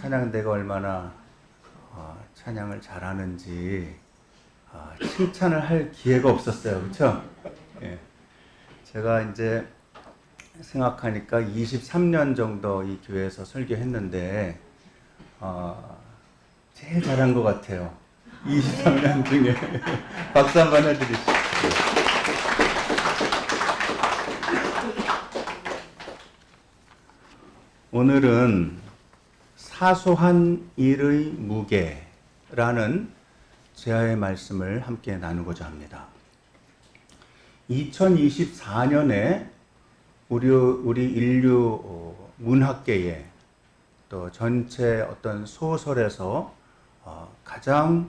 찬양대가 얼마나 찬양을 잘하는지 칭찬을 할 기회가 없었어요. 그렇죠? 예. 제가 이제 생각하니까 23년 정도 이 교회에서 설교했는데 제일 잘한 것 같아요. 23년 중에. 박수 한번 해드리시죠. 오늘은 사소한 일의 무게라는 제아의 말씀을 함께 나누고자 합니다. 2024년에 우리 인류 문학계에 또 전체 어떤 소설에서 가장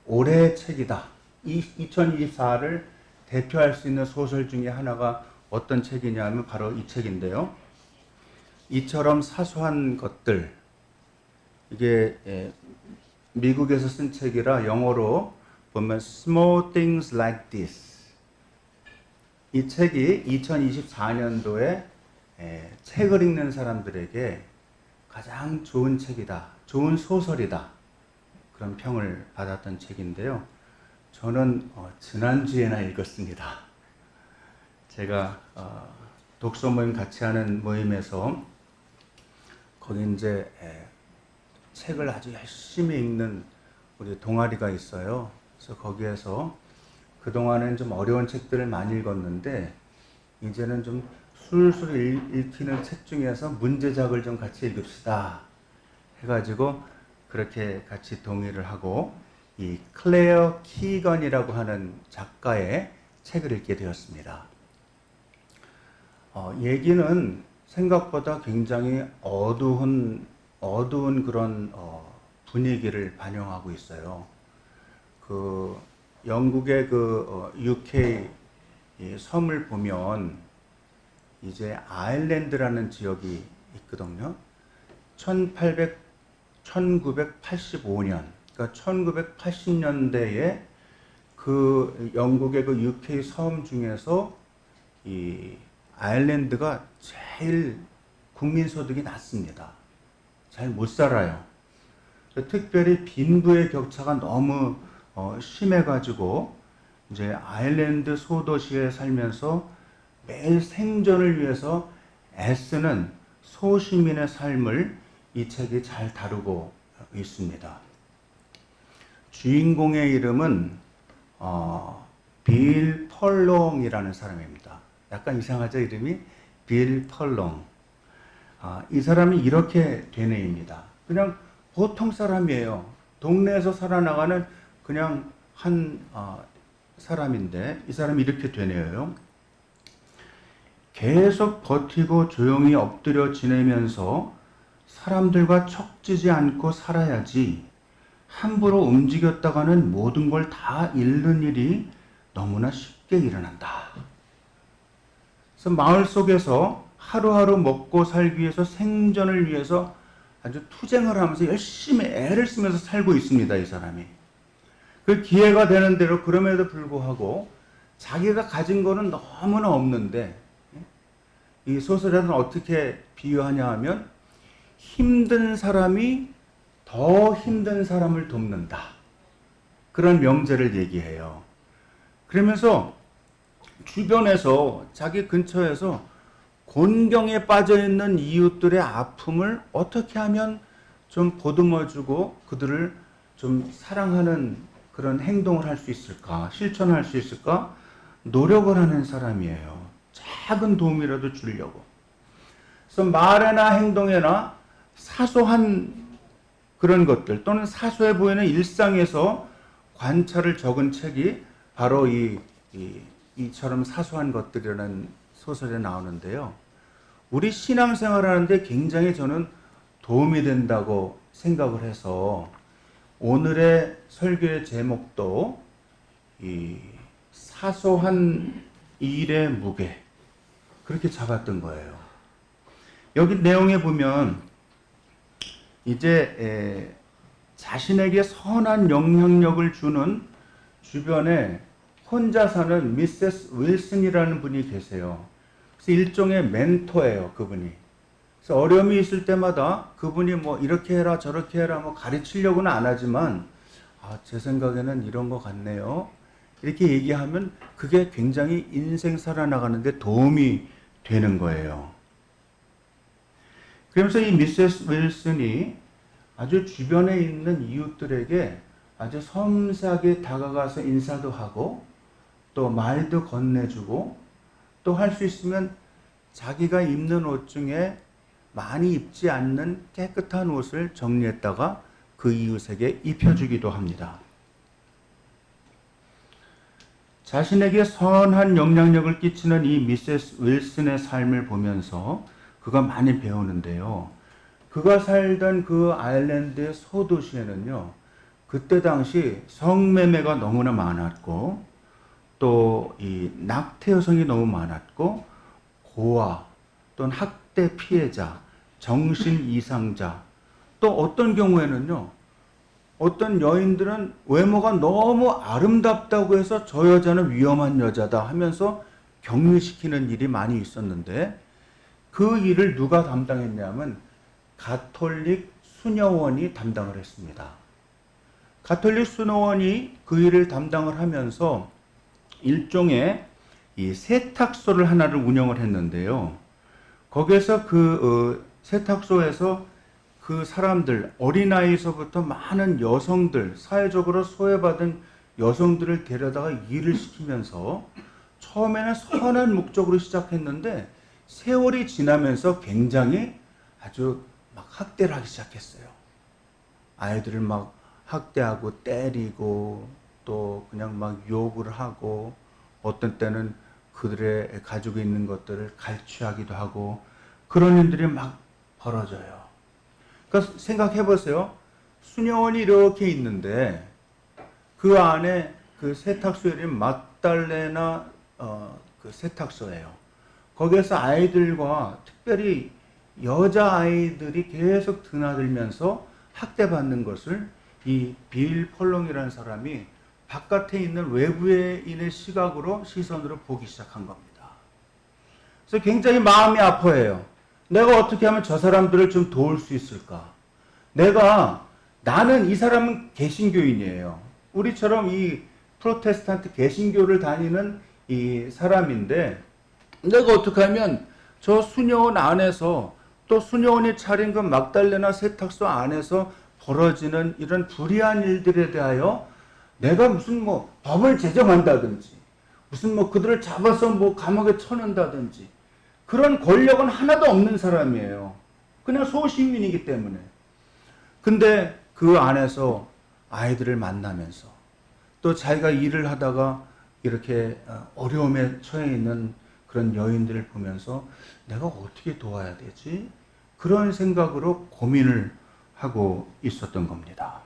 올해의 책이다. 2024를 대표할 수 있는 소설 중에 하나가 어떤 책이냐면 바로 이 책인데요. 이처럼 사소한 것들, 이게 미국에서 쓴 책이라 영어로 보면 Small Things Like This. 이 책이 2024년도에 책을 읽는 사람들에게 가장 좋은 책이다, 좋은 소설이다, 그런 평을 받았던 책인데요. 저는 지난주에나 읽었습니다. 제가 독서 모임 같이 하는 모임에서 거기 이제 책을 아주 열심히 읽는 우리 동아리가 있어요. 그래서 거기에서 그동안은 좀 어려운 책들을 많이 읽었는데 이제는 좀 술술 읽히는 책 중에서 문제작을 좀 같이 읽읍시다 해가지고 그렇게 같이 동의를 하고 이 클레어 키건이라고 하는 작가의 책을 읽게 되었습니다. 얘기는 생각보다 굉장히 어두운 그런 분위기를 반영하고 있어요. 그 영국의 UK 섬을 보면 이제 아일랜드라는 지역이 있거든요. 1985년, 그러니까 1980년대에 그 영국의 그 UK 섬 중에서 이 아일랜드가 제일 국민소득이 낮습니다. 잘 못 살아요. 특별히 빈부의 격차가 너무 심해가지고 이제 아일랜드 소도시에 살면서 매일 생존을 위해서 애쓰는 소시민의 삶을 이 책이 잘 다루고 있습니다. 주인공의 이름은 빌 펄롱이라는 사람입니다. 약간 이상하죠, 이름이? 빌 펄롱. 이 사람이 이렇게 된 애입니다. 그냥 보통 사람이에요. 동네에서 살아나가는 그냥 한 사람인데 이 사람이 이렇게 된 애예요. 계속 버티고 조용히 엎드려 지내면서 사람들과 척지지 않고 살아야지 함부로 움직였다가는 모든 걸 다 잃는 일이 너무나 쉽게 일어난다. 그래서 마을 속에서 하루하루 먹고 살기 위해서 생존을 위해서 아주 투쟁을 하면서 열심히 애를 쓰면서 살고 있습니다. 이 사람이. 그 기회가 되는 대로 그럼에도 불구하고 자기가 가진 거는 너무나 없는데 이 소설에는 어떻게 비유하냐 하면 힘든 사람이 더 힘든 사람을 돕는다. 그런 명제를 얘기해요. 그러면서 주변에서 자기 근처에서 곤경에 빠져있는 이웃들의 아픔을 어떻게 하면 좀 보듬어주고 그들을 좀 사랑하는 그런 행동을 할 수 있을까, 실천할 수 있을까 노력을 하는 사람이에요. 작은 도움이라도 주려고. 그래서 말에나 행동에나 사소한 그런 것들 또는 사소해 보이는 일상에서 관찰을 적은 책이 바로 이처럼 사소한 것들이라는 소설에 나오는데요. 우리 신앙생활 하는데 굉장히 저는 도움이 된다고 생각을 해서 오늘의 설교의 제목도 이 사소한 일의 무게 그렇게 잡았던 거예요. 여기 내용에 보면 이제 자신에게 선한 영향력을 주는 주변에 혼자 사는 미세스 윌슨이라는 분이 계세요. 그래서 일종의 멘토예요, 그분이. 그래서 어려움이 있을 때마다 그분이 뭐 이렇게 해라 저렇게 해라 뭐 가르치려고는 안 하지만 제 생각에는 이런 것 같네요. 이렇게 얘기하면 그게 굉장히 인생 살아나가는데 도움이 되는 거예요. 그러면서 이 미세스 윌슨이 아주 주변에 있는 이웃들에게 아주 섬세하게 다가가서 인사도 하고 또 말도 건네주고 또 할 수 있으면 자기가 입는 옷 중에 많이 입지 않는 깨끗한 옷을 정리했다가 그 이웃에게 입혀주기도 합니다. 자신에게 선한 영향력을 끼치는 이 미세스 윌슨의 삶을 보면서 그가 많이 배우는데요. 그가 살던 그 아일랜드의 소도시에는요, 그때 당시 성매매가 너무나 많았고, 또 이 낙태 여성이 너무 많았고, 고아, 또는 학대 피해자, 정신 이상자, 또 어떤 경우에는요, 어떤 여인들은 외모가 너무 아름답다고 해서 저 여자는 위험한 여자다 하면서 격리시키는 일이 많이 있었는데 그 일을 누가 담당했냐면 가톨릭 수녀원이 담당을 했습니다. 가톨릭 수녀원이 그 일을 담당을 하면서 일종의 이 세탁소를 하나를 운영을 했는데요. 거기에서 세탁소에서 그 사람들, 어린아이에서부터 많은 여성들, 사회적으로 소외받은 여성들을 데려다가 일을 시키면서 처음에는 선한 목적으로 시작했는데 세월이 지나면서 굉장히 아주 막 학대를 하기 시작했어요. 아이들을 막 학대하고 때리고 또 그냥 막 욕을 하고 어떤 때는 그들의 가지고 있는 것들을 갈취하기도 하고 그런 일들이 막 벌어져요. 그러니까 생각해 보세요. 수녀원이 이렇게 있는데 그 안에 그 세탁소 이름이 막달레나 그 세탁소예요. 거기에서 아이들과 특별히 여자 아이들이 계속 드나들면서 학대받는 것을 이 빌 펄롱이라는 사람이 바깥에 있는 외부인의 시선으로 보기 시작한 겁니다. 그래서 굉장히 마음이 아파해요. 내가 어떻게 하면 저 사람들을 좀 도울 수 있을까? 나는 이 사람은 개신교인이에요. 우리처럼 이 프로테스탄트 개신교를 다니는 이 사람인데 내가 어떻게 하면 저 수녀원 안에서 또 수녀원이 차린 그 막달레나 세탁소 안에서 벌어지는 이런 불의한 일들에 대하여 내가 무슨 뭐 법을 제정한다든지 무슨 뭐 그들을 잡아서 뭐 감옥에 쳐넣는다든지 그런 권력은 하나도 없는 사람이에요. 그냥 소시민이기 때문에. 근데 그 안에서 아이들을 만나면서 또 자기가 일을 하다가 이렇게 어려움에 처해 있는 그런 여인들을 보면서 내가 어떻게 도와야 되지? 그런 생각으로 고민을 하고 있었던 겁니다.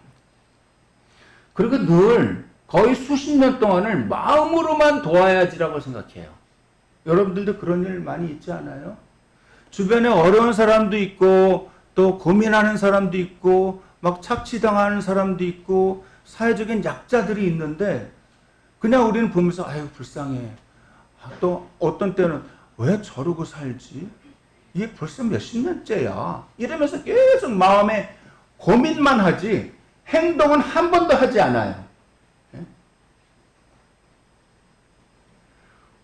그리고 늘 거의 수십 년 동안을 마음으로만 도와야지라고 생각해요. 여러분들도 그런 일 많이 있지 않아요? 주변에 어려운 사람도 있고 또 고민하는 사람도 있고 막 착취당하는 사람도 있고 사회적인 약자들이 있는데 그냥 우리는 보면서 아유 불쌍해. 또 어떤 때는 왜 저러고 살지? 이게 벌써 몇십 년째야. 이러면서 계속 마음에 고민만 하지 행동은 한 번도 하지 않아요.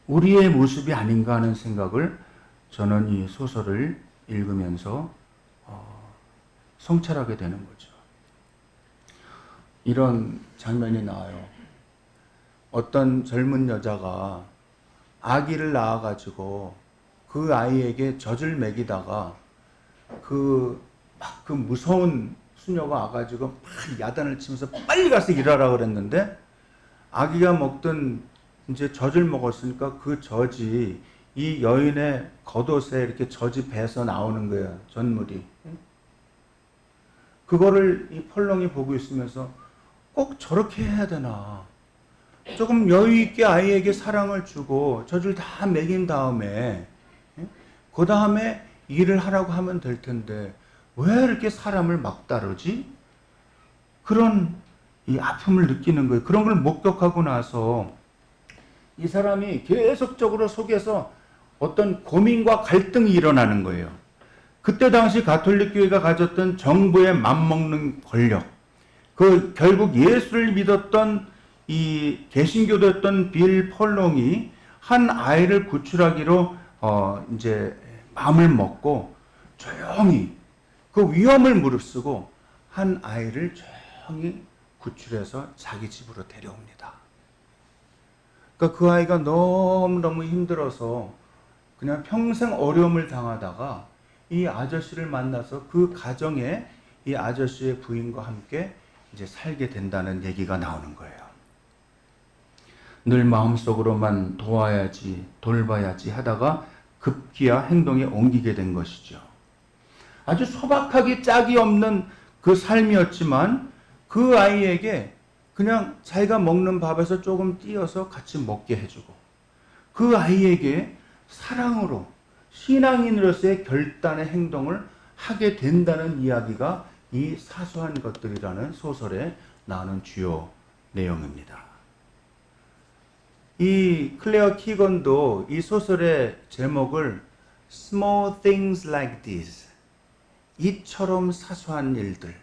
우리의 모습이 아닌가 하는 생각을 저는 이 소설을 읽으면서 성찰하게 되는 거죠. 이런 장면이 나와요. 어떤 젊은 여자가 아기를 낳아가지고 그 아이에게 젖을 먹이다가 그 무서운 수녀가 와가지고 막 야단을 치면서 빨리 가서 일하라 그랬는데 아기가 먹던 이제 젖을 먹었으니까 그 젖이 이 여인의 겉옷에 이렇게 젖이 배서 나오는 거예요. 젖물이. 그거를 이 펄렁이 보고 있으면서 꼭 저렇게 해야 되나. 조금 여유 있게 아이에게 사랑을 주고 젖을 다 먹인 다음에 그 다음에 일을 하라고 하면 될 텐데 왜 이렇게 사람을 막 다루지? 그런 이 아픔을 느끼는 거예요. 그런 걸 목격하고 나서 이 사람이 계속적으로 속에서 어떤 고민과 갈등이 일어나는 거예요. 그때 당시 가톨릭 교회가 가졌던 정부의 맘먹는 권력, 그 결국 예수를 믿었던 이 개신교도였던 빌 펄롱이 한 아이를 구출하기로 이제 마음을 먹고 조용히 그 위험을 무릅쓰고 한 아이를 조용히 구출해서 자기 집으로 데려옵니다. 그러니까 그 아이가 너무너무 힘들어서 그냥 평생 어려움을 당하다가 이 아저씨를 만나서 그 가정에 이 아저씨의 부인과 함께 이제 살게 된다는 얘기가 나오는 거예요. 늘 마음속으로만 도와야지, 돌봐야지 하다가 급기야 행동에 옮기게 된 것이죠. 아주 소박하게 짝이 없는 그 삶이었지만 그 아이에게 그냥 자기가 먹는 밥에서 조금 띄어서 같이 먹게 해주고 그 아이에게 사랑으로 신앙인으로서의 결단의 행동을 하게 된다는 이야기가 이 사소한 것들이라는 소설에 나오는 주요 내용입니다. 이 클레어 키건도 이 소설의 제목을 Small Things Like This, 이처럼 사소한 일들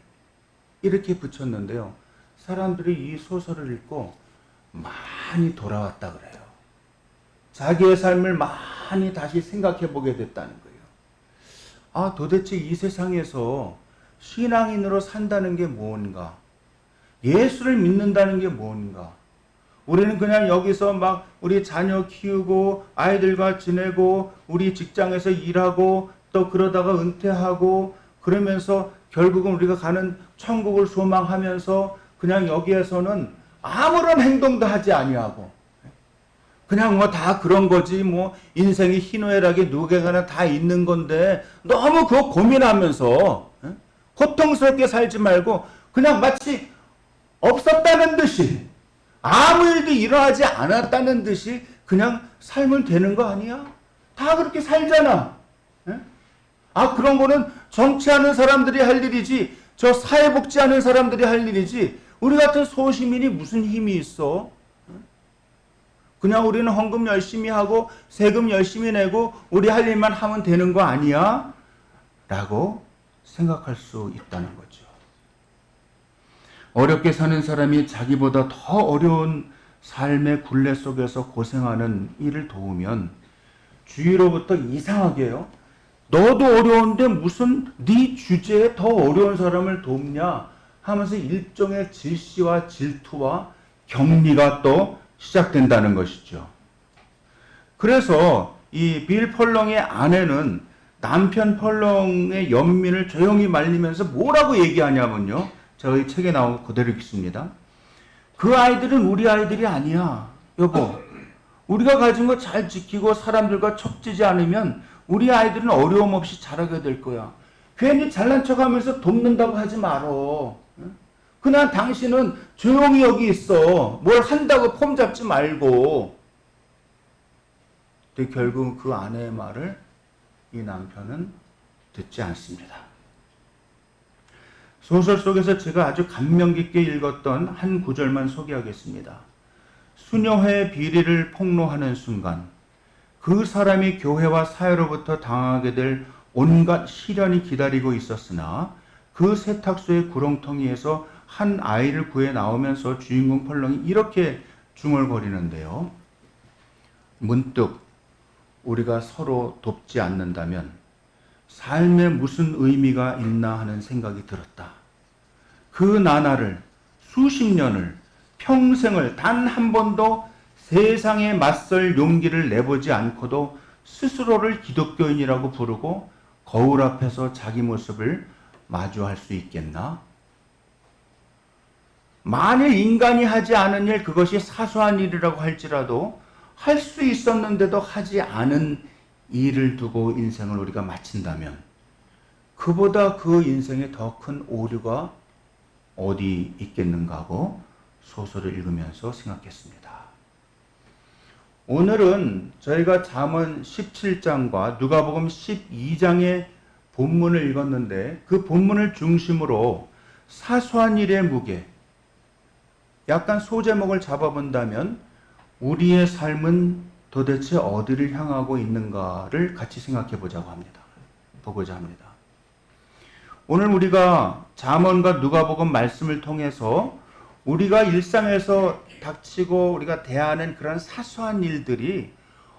이렇게 붙였는데요. 사람들이 이 소설을 읽고 많이 돌아왔다 그래요. 자기의 삶을 많이 다시 생각해 보게 됐다는 거예요. 아, 도대체 이 세상에서 신앙인으로 산다는 게 뭔가? 예수를 믿는다는 게 뭔가? 우리는 그냥 여기서 막 우리 자녀 키우고 아이들과 지내고 우리 직장에서 일하고 또 그러다가 은퇴하고 그러면서 결국은 우리가 가는 천국을 소망하면서 그냥 여기에서는 아무런 행동도 하지 아니하고 그냥 뭐 다 그런 거지 뭐 인생이 희노애락이 누구에게나 다 있는 건데 너무 그거 고민하면서 고통스럽게 살지 말고 그냥 마치 없었다는 듯이 아무 일도 일어나지 않았다는 듯이 그냥 살면 되는 거 아니야? 다 그렇게 살잖아. 아, 그런 거는 정치하는 사람들이 할 일이지 저 사회복지하는 사람들이 할 일이지 우리 같은 소시민이 무슨 힘이 있어? 그냥 우리는 헌금 열심히 하고 세금 열심히 내고 우리 할 일만 하면 되는 거 아니야? 라고 생각할 수 있다는 거죠. 어렵게 사는 사람이 자기보다 더 어려운 삶의 굴레 속에서 고생하는 이를 도우면 주위로부터 이상하게요. 너도 어려운데 무슨 네 주제에 더 어려운 사람을 돕냐 하면서 일종의 질시와 질투와 격리가 또 시작된다는 것이죠. 그래서 이 빌 펄렁의 아내는 남편 펄렁의 연민을 조용히 말리면서 뭐라고 얘기하냐면요. 저희 책에 나온 거 그대로 읽습니다. 그 아이들은 우리 아이들이 아니야. 여보, 우리가 가진 거 잘 지키고 사람들과 척지지 않으면 우리 아이들은 어려움 없이 자라게 될 거야. 괜히 잘난 척하면서 돕는다고 하지 말어. 그냥 당신은 조용히 여기 있어. 뭘 한다고 폼 잡지 말고. 근데 결국 그 아내의 말을 이 남편은 듣지 않습니다. 소설 속에서 제가 아주 감명 깊게 읽었던 한 구절만 소개하겠습니다. 수녀회의 비리를 폭로하는 순간 그 사람이 교회와 사회로부터 당하게 될 온갖 시련이 기다리고 있었으나 그 세탁소의 구렁텅이에서 한 아이를 구해 나오면서 주인공 펄렁이 이렇게 중얼거리는데요. 문득 우리가 서로 돕지 않는다면 삶에 무슨 의미가 있나 하는 생각이 들었다. 그 나날을, 수십 년을, 평생을 단 한 번도 세상에 맞설 용기를 내보지 않고도 스스로를 기독교인이라고 부르고 거울 앞에서 자기 모습을 마주할 수 있겠나? 만일 인간이 하지 않은 일, 그것이 사소한 일이라고 할지라도 할 수 있었는데도 하지 않은 일을 두고 인생을 우리가 마친다면 그보다 그 인생에 더 큰 오류가 어디 있겠는가 하고 소설을 읽으면서 생각했습니다. 오늘은 저희가 잠언 17장과 누가복음 12장의 본문을 읽었는데 그 본문을 중심으로 사소한 일의 무게, 약간 소제목을 잡아본다면 우리의 삶은 도대체 어디를 향하고 있는가를 같이 생각해 보자고 합니다. 보고자 합니다. 오늘 우리가 잠언과 누가복음 말씀을 통해서 우리가 일상에서 닥치고 우리가 대하는 그런 사소한 일들이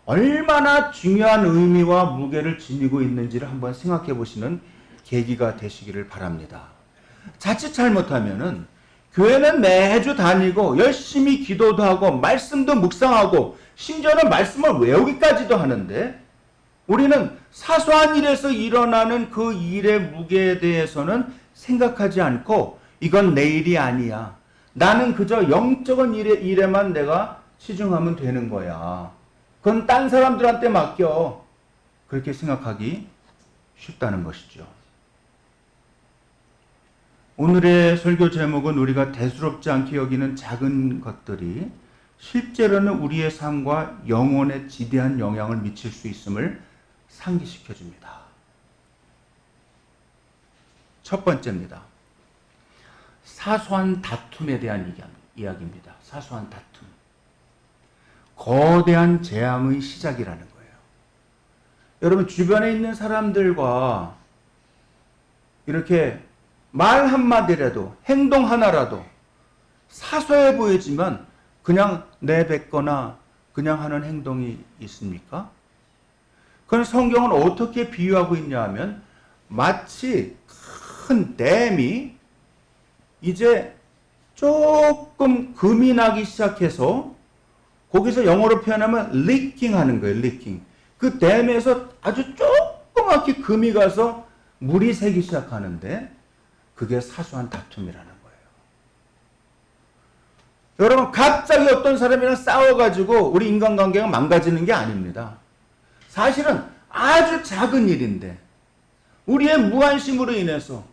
얼마나 중요한 의미와 무게를 지니고 있는지를 한번 생각해 보시는 계기가 되시기를 바랍니다. 자칫 잘못하면은 교회는 매주 다니고 열심히 기도도 하고 말씀도 묵상하고 심지어는 말씀을 외우기까지도 하는데 우리는 사소한 일에서 일어나는 그 일의 무게에 대해서는 생각하지 않고 이건 내 일이 아니야. 나는 그저 영적인 일에만 내가 치중하면 되는 거야. 그건 딴 사람들한테 맡겨. 그렇게 생각하기 쉽다는 것이죠. 오늘의 설교 제목은 우리가 대수롭지 않게 여기는 작은 것들이 실제로는 우리의 삶과 영혼에 지대한 영향을 미칠 수 있음을 상기시켜 줍니다. 첫 번째입니다. 사소한 다툼에 대한 이야기입니다. 사소한 다툼. 거대한 재앙의 시작이라는 거예요. 여러분 주변에 있는 사람들과 이렇게 말 한마디라도 행동 하나라도 사소해 보이지만 그냥 내뱉거나 그냥 하는 행동이 있습니까? 그건 성경은 어떻게 비유하고 있냐 하면 마치 큰 댐이 이제 조금 금이 나기 시작해서 거기서 영어로 표현하면 리킹 하는 거예요. 리킹. 그 댐에서 아주 조그맣게 금이 가서 물이 새기 시작하는데 그게 사소한 다툼이라는 거예요. 여러분 갑자기 어떤 사람이랑 싸워가지고 우리 인간관계가 망가지는 게 아닙니다. 사실은 아주 작은 일인데 우리의 무관심으로 인해서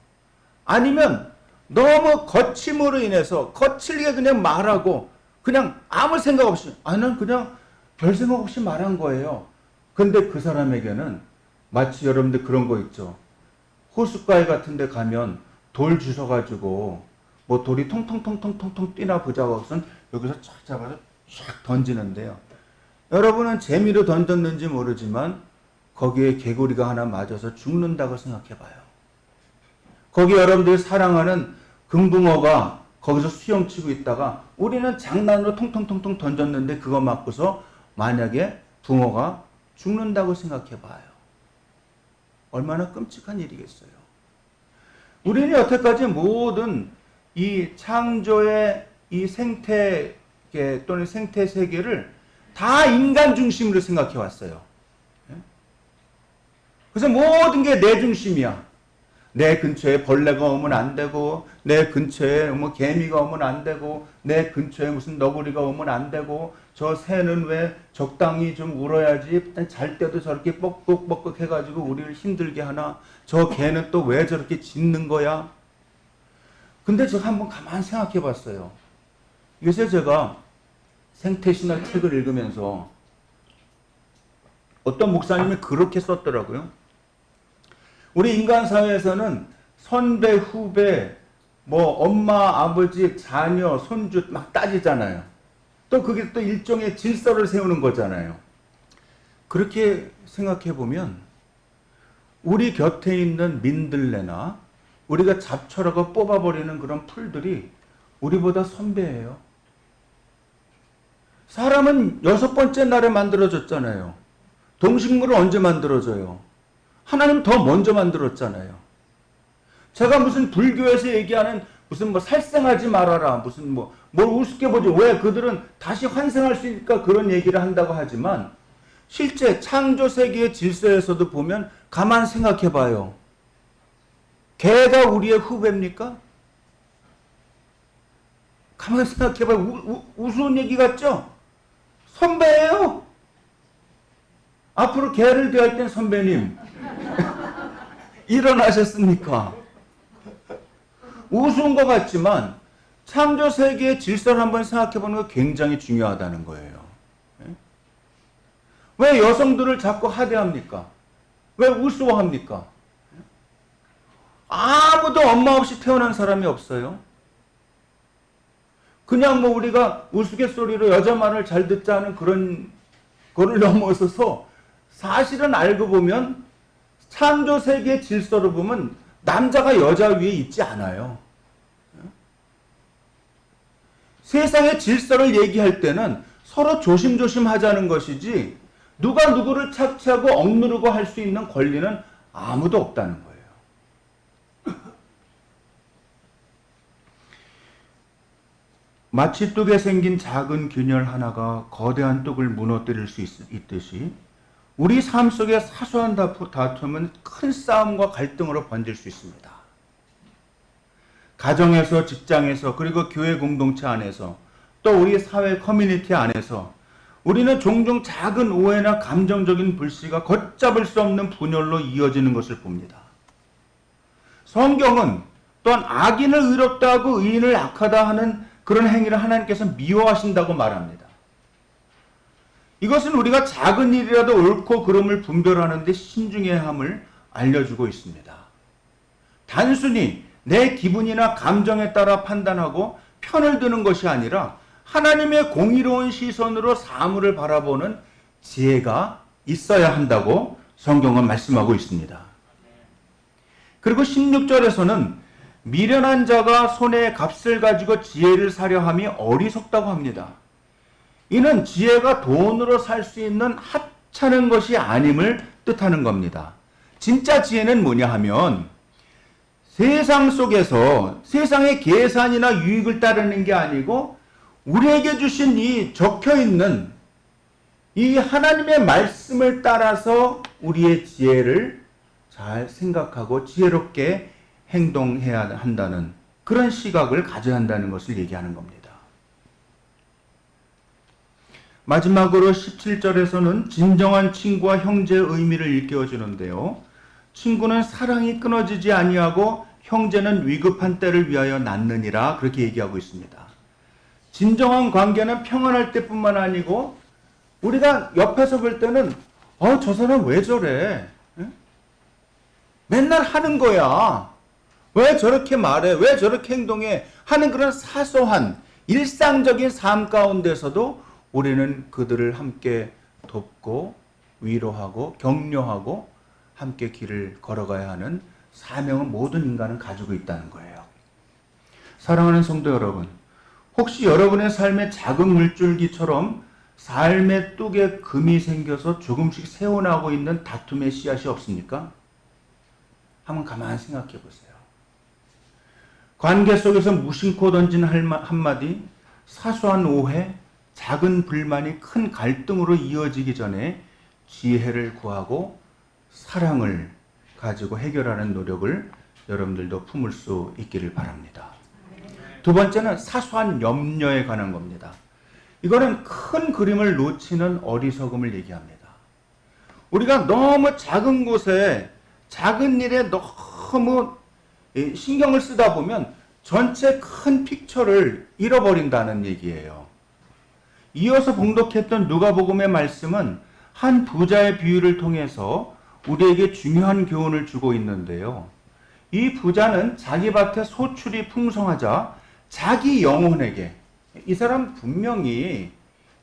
아니면 너무 거침으로 인해서 거칠게 그냥 말하고 그냥 아무 생각 없이 난 그냥 별 생각 없이 말한 거예요. 근데 그 사람에게는 마치 여러분들 그런 거 있죠. 호숫가에 같은 데 가면 돌 주워가지고 뭐 돌이 통통통통통통 뛰나 보자고 해서 여기서 착 잡아서 샥 던지는데요. 여러분은 재미로 던졌는지 모르지만 거기에 개구리가 하나 맞아서 죽는다고 생각해봐요. 거기 여러분들이 사랑하는 금붕어가 거기서 수영치고 있다가 우리는 장난으로 통통통통 던졌는데 그거 맞고서 만약에 붕어가 죽는다고 생각해봐요. 얼마나 끔찍한 일이겠어요. 우리는 여태까지 모든 이 창조의 이 생태계 또는 생태 세계를 다 인간 중심으로 생각해 왔어요. 그래서 모든 게 내 중심이야. 내 근처에 벌레가 오면 안 되고, 내 근처에 뭐 개미가 오면 안 되고, 내 근처에 무슨 너구리가 오면 안 되고, 저 새는 왜 적당히 좀 울어야지 잘 때도 저렇게 뻑뻑뻑뻑 해가지고 우리를 힘들게 하나, 저 개는 또 왜 저렇게 짖는 거야? 근데 제가 한번 가만히 생각해 봤어요. 요새 제가 생태신학 책을 읽으면서 어떤 목사님이 그렇게 썼더라고요. 우리 인간 사회에서는 선배, 후배, 뭐 엄마, 아버지, 자녀, 손주 막 따지잖아요. 또 그게 또 일종의 질서를 세우는 거잖아요. 그렇게 생각해 보면 우리 곁에 있는 민들레나 우리가 잡초라고 뽑아버리는 그런 풀들이 우리보다 선배예요. 사람은 6번째 날에 만들어졌잖아요. 동식물을 언제 만들어져요? 하나님 더 먼저 만들었잖아요. 제가 무슨 불교에서 얘기하는 무슨 뭐 살생하지 말아라, 무슨 뭘 우습게 보지, 왜 그들은 다시 환생할 수 있으니까 그런 얘기를 한다고 하지만 실제 창조 세계의 질서에서도 보면 가만 생각해 봐요. 개가 우리의 후배입니까? 가만 생각해 봐요. 우스운 얘기 같죠? 선배예요. 앞으로 개를 대할 땐 선배님 일어나셨습니까? 우스운 것 같지만 창조 세계의 질서를 한번 생각해 보는 거 굉장히 중요하다는 거예요. 왜 여성들을 자꾸 하대합니까? 왜 우스워합니까? 아무도 엄마 없이 태어난 사람이 없어요. 그냥 뭐 우리가 우스갯소리로 여자 말을 잘 듣자는 그런 거를 넘어서서 사실은 알고 보면 창조 세계의 질서로 보면 남자가 여자 위에 있지 않아요. 세상의 질서를 얘기할 때는 서로 조심조심 하자는 것이지 누가 누구를 착취하고 억누르고 할 수 있는 권리는 아무도 없다는 거예요. 마치 뚝에 생긴 작은 균열 하나가 거대한 뚝을 무너뜨릴 수 있듯이 우리 삶 속의 사소한 다툼은 큰 싸움과 갈등으로 번질 수 있습니다. 가정에서, 직장에서, 그리고 교회 공동체 안에서, 또 우리 사회 커뮤니티 안에서 우리는 종종 작은 오해나 감정적인 불씨가 걷잡을 수 없는 분열로 이어지는 것을 봅니다. 성경은 또한 악인을 의롭다 하고 의인을 악하다 하는 그런 행위를 하나님께서 미워하신다고 말합니다. 이것은 우리가 작은 일이라도 옳고 그름을 분별하는 데 신중해야 함을 알려주고 있습니다. 단순히 내 기분이나 감정에 따라 판단하고 편을 드는 것이 아니라 하나님의 공의로운 시선으로 사물을 바라보는 지혜가 있어야 한다고 성경은 말씀하고 있습니다. 그리고 16절에서는 미련한 자가 손에 값을 가지고 지혜를 사려 함이 어리석다고 합니다. 이는 지혜가 돈으로 살 수 있는 하찮은 것이 아님을 뜻하는 겁니다. 진짜 지혜는 뭐냐 하면 세상 속에서 세상의 계산이나 유익을 따르는 게 아니고 우리에게 주신 이 적혀있는 이 하나님의 말씀을 따라서 우리의 지혜를 잘 생각하고 지혜롭게 행동해야 한다는 그런 시각을 가져야 한다는 것을 얘기하는 겁니다. 마지막으로 17절에서는 진정한 친구와 형제의 의미를 일깨워주는데요. 친구는 사랑이 끊어지지 아니하고 형제는 위급한 때를 위하여 낳느니라 그렇게 얘기하고 있습니다. 진정한 관계는 평안할 때뿐만 아니고 우리가 옆에서 볼 때는 저 사람 왜 저래? 맨날 하는 거야. 왜 저렇게 말해? 왜 저렇게 행동해? 하는 그런 사소한 일상적인 삶 가운데서도 우리는 그들을 함께 돕고 위로하고 격려하고 함께 길을 걸어가야 하는 사명을 모든 인간은 가지고 있다는 거예요. 사랑하는 성도 여러분, 혹시 여러분의 삶에 작은 물줄기처럼 삶의 뚝에 금이 생겨서 조금씩 새어나고 있는 다툼의 씨앗이 없습니까? 한번 가만히 생각해 보세요. 관계 속에서 무심코 던진 한마디, 사소한 오해, 작은 불만이 큰 갈등으로 이어지기 전에 지혜를 구하고 사랑을 가지고 해결하는 노력을 여러분들도 품을 수 있기를 바랍니다. 두 번째는 사소한 염려에 관한 겁니다. 이거는 큰 그림을 놓치는 어리석음을 얘기합니다. 우리가 너무 작은 곳에 작은 일에 너무 신경을 쓰다 보면 전체 큰 픽처를 잃어버린다는 얘기예요. 이어서 봉독했던 누가복음의 말씀은 한 부자의 비유를 통해서 우리에게 중요한 교훈을 주고 있는데요. 이 부자는 자기 밭에 소출이 풍성하자 자기 영혼에게, 이 사람 분명히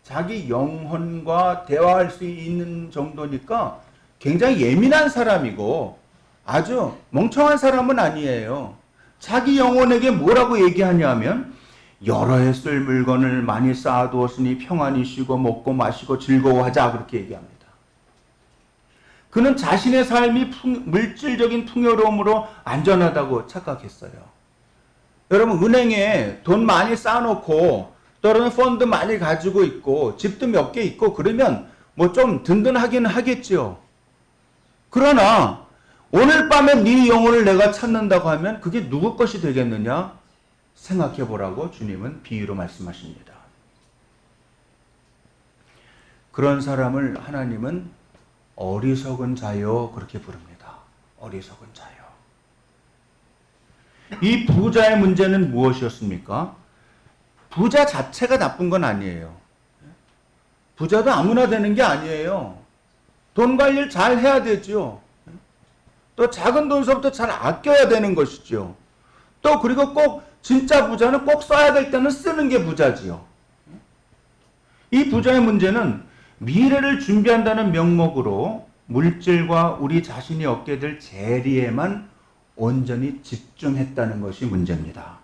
자기 영혼과 대화할 수 있는 정도니까 굉장히 예민한 사람이고 아주 멍청한 사람은 아니에요. 자기 영혼에게 뭐라고 얘기하냐 하면 여러 해 쓸 물건을 많이 쌓아두었으니 평안히 쉬고 먹고 마시고 즐거워하자 그렇게 얘기합니다. 그는 자신의 삶이 물질적인 풍요로움으로 안전하다고 착각했어요. 여러분 은행에 돈 많이 쌓아놓고 또는 펀드 많이 가지고 있고 집도 몇 개 있고 그러면 뭐 좀 든든하긴 하겠지요. 그러나 오늘 밤에 네 영혼을 내가 찾는다고 하면 그게 누구 것이 되겠느냐 생각해 보라고 주님은 비유로 말씀하십니다. 그런 사람을 하나님은 어리석은 자요 그렇게 부릅니다. 어리석은 자요. 이 부자의 문제는 무엇이었습니까? 부자 자체가 나쁜 건 아니에요. 부자도 아무나 되는 게 아니에요. 돈 관리를 잘 해야 되죠. 또 작은 돈서부터 잘 아껴야 되는 것이죠. 또 그리고 꼭 진짜 부자는 꼭 써야 될 때는 쓰는 게 부자지요. 이 부자의 문제는 미래를 준비한다는 명목으로 물질과 우리 자신이 얻게 될 재리에만 온전히 집중했다는 것이 문제입니다.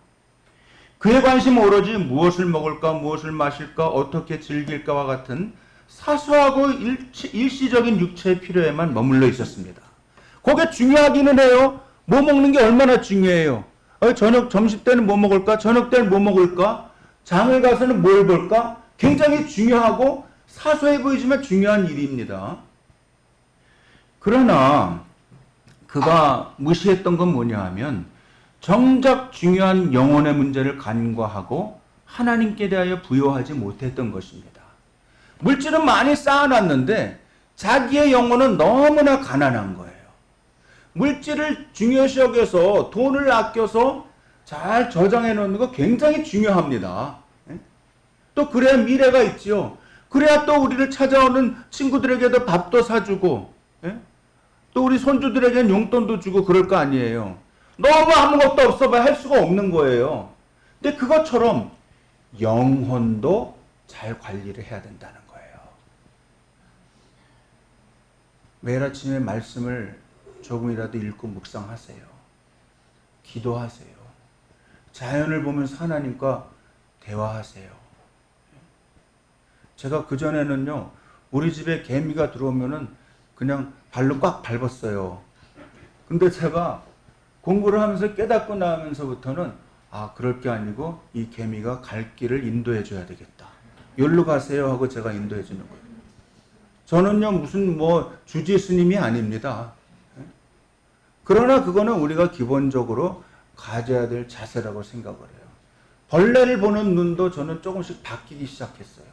그의 관심은 오로지 무엇을 먹을까, 무엇을 마실까, 어떻게 즐길까와 같은 사소하고 일시적인 육체의 필요에만 머물러 있었습니다. 그게 중요하기는 해요. 뭐 먹는 게 얼마나 중요해요. 점심 때는 뭐 먹을까? 저녁 때는 뭐 먹을까? 장을 가서는 뭘 볼까? 굉장히 중요하고 사소해 보이지만 중요한 일입니다. 그러나 그가 무시했던 건 뭐냐 하면 정작 중요한 영혼의 문제를 간과하고 하나님께 대하여 부여하지 못했던 것입니다. 물질은 많이 쌓아놨는데 자기의 영혼은 너무나 가난한 거예요. 물질을 중요시 여겨서 돈을 아껴서 잘 저장해 놓는 거 굉장히 중요합니다. 또 그래야 미래가 있지요. 그래야 또 우리를 찾아오는 친구들에게도 밥도 사주고, 또 우리 손주들에게는 용돈도 주고 그럴 거 아니에요. 너무 아무것도 없어봐야 할 수가 없는 거예요. 근데 그것처럼 영혼도 잘 관리를 해야 된다는 거예요. 매일 아침에 말씀을 조금이라도 읽고 묵상하세요. 기도하세요. 자연을 보면서 하나님과 대화하세요. 제가 그전에는요, 우리 집에 개미가 들어오면은 그냥 발로 꽉 밟았어요. 근데 제가 공부를 하면서 깨닫고 나면서부터는 그럴 게 아니고 이 개미가 갈 길을 인도해 줘야 되겠다. 여기로 가세요 하고 제가 인도해 주는 거예요. 저는요, 무슨 주지 스님이 아닙니다. 그러나 그거는 우리가 기본적으로 가져야 될 자세라고 생각을 해요. 벌레를 보는 눈도 저는 조금씩 바뀌기 시작했어요.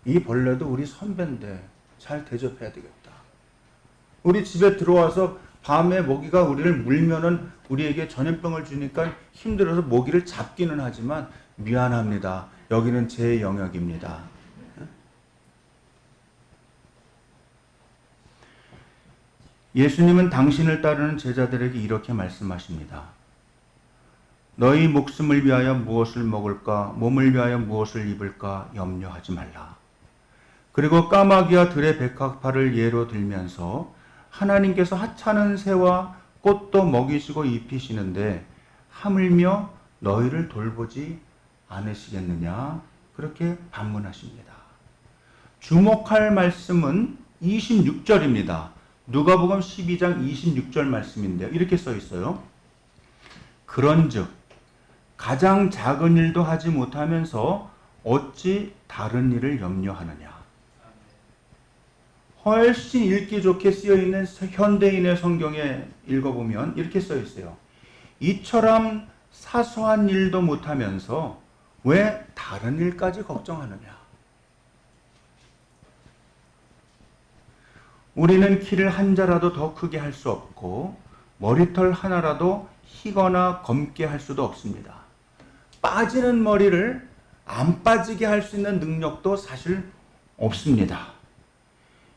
이 벌레도 우리 선배인데 잘 대접해야 되겠다. 우리 집에 들어와서 밤에 모기가 우리를 물면은 우리에게 전염병을 주니까 힘들어서 모기를 잡기는 하지만 미안합니다. 여기는 제 영역입니다. 예수님은 당신을 따르는 제자들에게 이렇게 말씀하십니다. 너희 목숨을 위하여 무엇을 먹을까, 몸을 위하여 무엇을 입을까 염려하지 말라. 그리고 까마귀와 들의 백합화를 예로 들면서 하나님께서 하찮은 새와 꽃도 먹이시고 입히시는데 하물며 너희를 돌보지 않으시겠느냐? 그렇게 반문하십니다. 주목할 말씀은 26절입니다. 누가복음 12장 26절 말씀인데요. 이렇게 써 있어요. 그런즉 가장 작은 일도 하지 못하면서 어찌 다른 일을 염려하느냐. 훨씬 읽기 좋게 쓰여있는 현대인의 성경에 읽어보면 이렇게 써 있어요. 이처럼 사소한 일도 못하면서 왜 다른 일까지 걱정하느냐. 우리는 키를 한 자라도 더 크게 할 수 없고 머리털 하나라도 희거나 검게 할 수도 없습니다. 빠지는 머리를 안 빠지게 할 수 있는 능력도 사실 없습니다.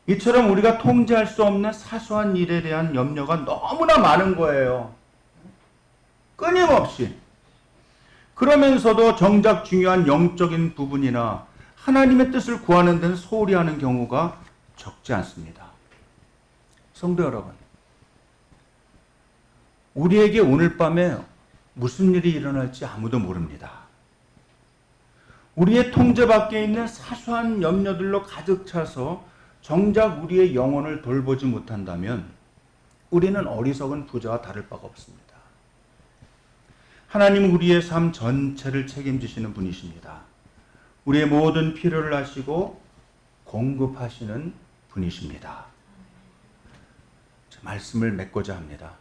이처럼 우리가 통제할 수 없는 사소한 일에 대한 염려가 너무나 많은 거예요. 끊임없이. 그러면서도 정작 중요한 영적인 부분이나 하나님의 뜻을 구하는 데는 소홀히 하는 경우가 적지 않습니다. 성도 여러분, 우리에게 오늘 밤에 무슨 일이 일어날지 아무도 모릅니다. 우리의 통제 밖에 있는 사소한 염려들로 가득 차서 정작 우리의 영혼을 돌보지 못한다면 우리는 어리석은 부자와 다를 바가 없습니다. 하나님은 우리의 삶 전체를 책임지시는 분이십니다. 우리의 모든 필요를 아시고 공급하시는 분이십니다. 말씀을 맺고자 합니다.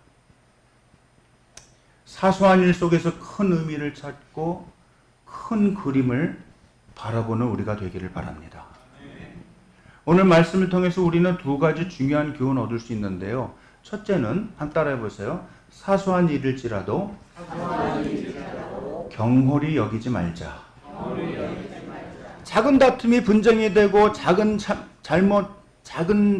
사소한 일 속에서 큰 의미를 찾고 큰 그림을 바라보는 우리가 되기를 바랍니다. 오늘 말씀을 통해서 우리는 두 가지 중요한 교훈을 얻을 수 있는데요. 첫째는 한번 따라해 보세요. 사소한 일일지라도 경홀히 여기지 말자. 작은 다툼이 분쟁이 되고 작은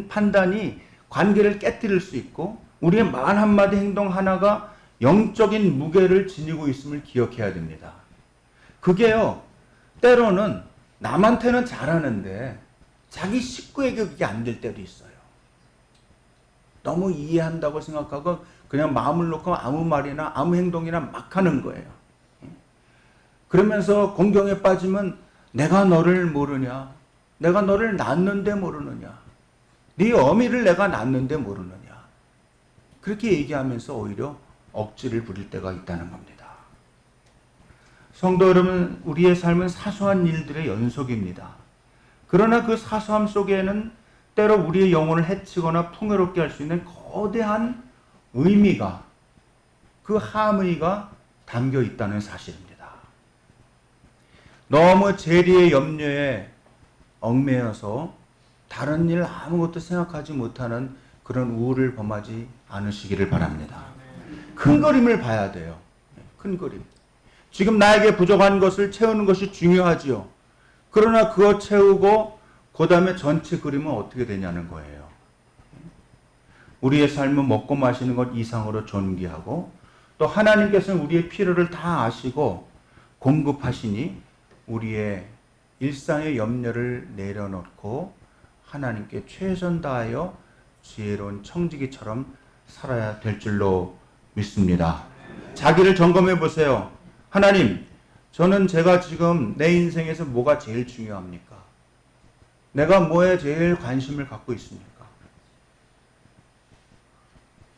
판단이 관계를 깨뜨릴 수 있고 우리의 말 한마디 행동 하나가 영적인 무게를 지니고 있음을 기억해야 됩니다. 그게요, 때로는 남한테는 잘하는데 자기 식구에게 그게 안 될 때도 있어요. 너무 이해한다고 생각하고 그냥 마음을 놓고 아무 말이나 아무 행동이나 막 하는 거예요. 그러면서 공경에 빠지면 내가 너를 모르냐? 내가 너를 낳았는데 모르느냐? 네 어미를 내가 낳았는데 모르느냐? 그렇게 얘기하면서 오히려 억지를 부릴 때가 있다는 겁니다. 성도 여러분, 우리의 삶은 사소한 일들의 연속입니다. 그러나 그 사소함 속에는 때로 우리의 영혼을 해치거나 풍요롭게 할 수 있는 거대한 의미가, 그 함의가 담겨 있다는 사실입니다. 너무 재리의 염려에 얽매여서 다른 일 아무것도 생각하지 못하는 그런 우울을 범하지 않으시기를 바랍니다. 큰 그림을 봐야 돼요. 큰 그림. 지금 나에게 부족한 것을 채우는 것이 중요하지요. 그러나 그거 채우고 그 다음에 전체 그림은 어떻게 되냐는 거예요. 우리의 삶은 먹고 마시는 것 이상으로 존귀하고 또 하나님께서는 우리의 필요를 다 아시고 공급하시니 우리의 일상의 염려를 내려놓고 하나님께 최선 다하여 지혜로운 청지기처럼 살아야 될 줄로 믿습니다. 자기를 점검해 보세요. 하나님, 저는 제가 지금 내 인생에서 뭐가 제일 중요합니까? 내가 뭐에 제일 관심을 갖고 있습니까?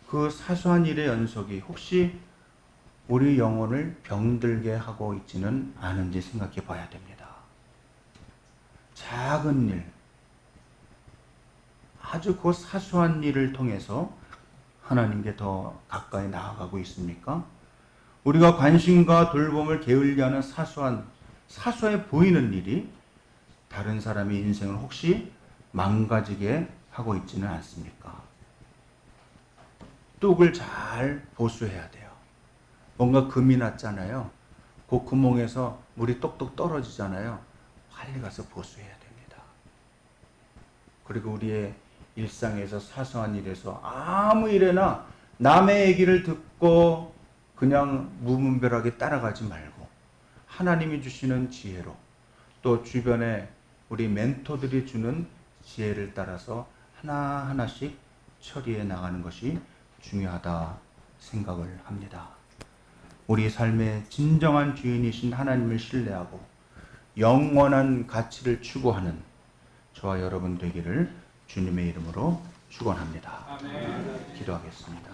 그 사소한 일의 연속이 혹시 우리 영혼을 병들게 하고 있지는 않은지 생각해 봐야 됩니다. 작은 일, 아주 그 사소한 일을 통해서 하나님께 더 가까이 나아가고 있습니까? 우리가 관심과 돌봄을 게을리하는 사소해 보이는 일이 다른 사람의 인생을 혹시 망가지게 하고 있지는 않습니까? 뚝을 잘 보수해야 돼요. 뭔가 금이 났잖아요. 그 구멍에서 물이 똑똑 떨어지잖아요. 빨리 가서 보수해야 됩니다. 그리고 우리의 일상에서 사소한 일에서 아무 일에나 남의 얘기를 듣고 그냥 무분별하게 따라가지 말고 하나님이 주시는 지혜로 또 주변에 우리 멘토들이 주는 지혜를 따라서 하나하나씩 처리해 나가는 것이 중요하다 생각을 합니다. 우리 삶의 진정한 주인이신 하나님을 신뢰하고 영원한 가치를 추구하는 저와 여러분 되기를 주님의 이름으로 축원합니다. 기도하겠습니다.